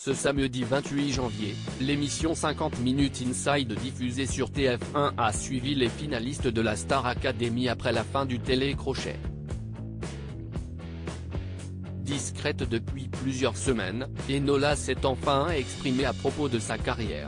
Ce samedi 28 janvier, l'émission 50 Minutes Inside diffusée sur TF1 a suivi les finalistes de la Star Academy après la fin du télécrochet. Discrète depuis plusieurs semaines, Enola s'est enfin exprimée à propos de sa carrière.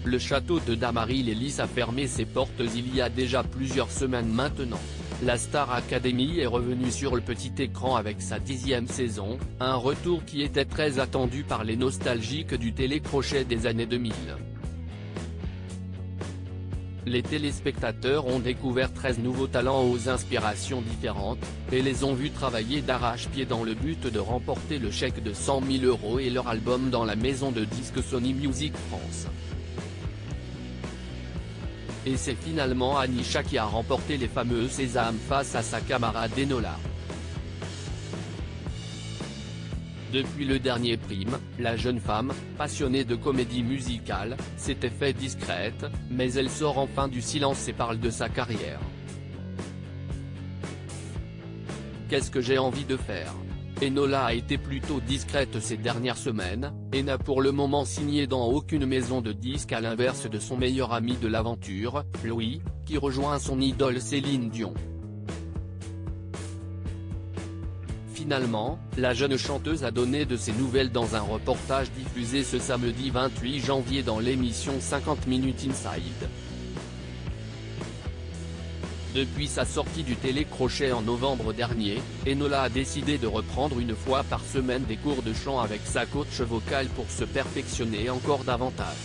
Le château de Damary-les-Lys a fermé ses portes il y a déjà plusieurs semaines maintenant. La Star Academy est revenue sur le petit écran avec sa 10e saison, un retour qui était très attendu par les nostalgiques du télécrochet des années 2000. Les téléspectateurs ont découvert 13 nouveaux talents aux inspirations différentes, et les ont vus travailler d'arrache-pied dans le but de remporter le chèque de 100 000 € et leur album dans la maison de disques Sony Music France. Et c'est finalement Anisha qui a remporté les fameux Sésame face à sa camarade Enola. Depuis le dernier prime, la jeune femme, passionnée de comédie musicale, s'était fait discrète, mais elle sort enfin du silence et parle de sa carrière. Qu'est-ce que j'ai envie de faire ? Enola a été plutôt discrète ces dernières semaines, et n'a pour le moment signé dans aucune maison de disques à l'inverse de son meilleur ami de l'aventure, Louis, qui rejoint son idole Céline Dion. Finalement, la jeune chanteuse a donné de ses nouvelles dans un reportage diffusé ce samedi 28 janvier dans l'émission 50 Minutes Inside. Depuis sa sortie du télécrochet en novembre dernier, Enola a décidé de reprendre une fois par semaine des cours de chant avec sa coach vocale pour se perfectionner encore davantage.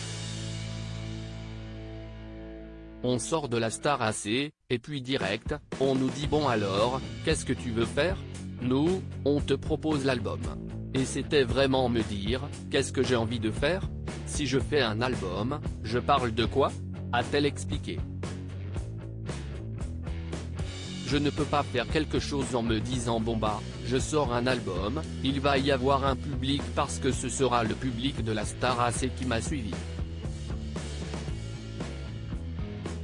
On sort de la Star AC, et puis direct, on nous dit bon alors, qu'est-ce que tu veux faire ? Nous, on te propose l'album. Et c'était vraiment me dire, qu'est-ce que j'ai envie de faire ? Si je fais un album, je parle de quoi ? A-t-elle expliqué. Je ne peux pas faire quelque chose en me disant bon bah, je sors un album, il va y avoir un public parce que ce sera le public de la Star AC qui m'a suivi.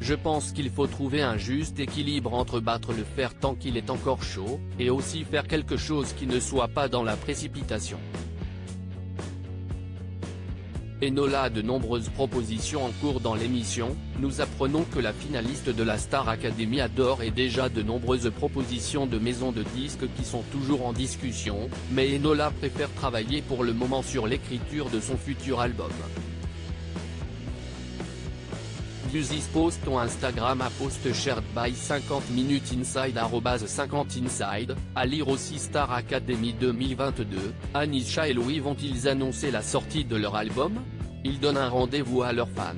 Je pense qu'il faut trouver un juste équilibre entre battre le fer tant qu'il est encore chaud, et aussi faire quelque chose qui ne soit pas dans la précipitation. Enola a de nombreuses propositions en cours dans l'émission, nous apprenons que la finaliste de la Star Academy adore et déjà de nombreuses propositions de maisons de disques qui sont toujours en discussion, mais Enola préfère travailler pour le moment sur l'écriture de son futur album. Views this post on Instagram à post shared by 50 Minutes Inside @50inside, à lire aussi Star Academy 2022, Anisha et Louis vont-ils annoncer la sortie de leur album ? Ils donnent un rendez-vous à leurs fans.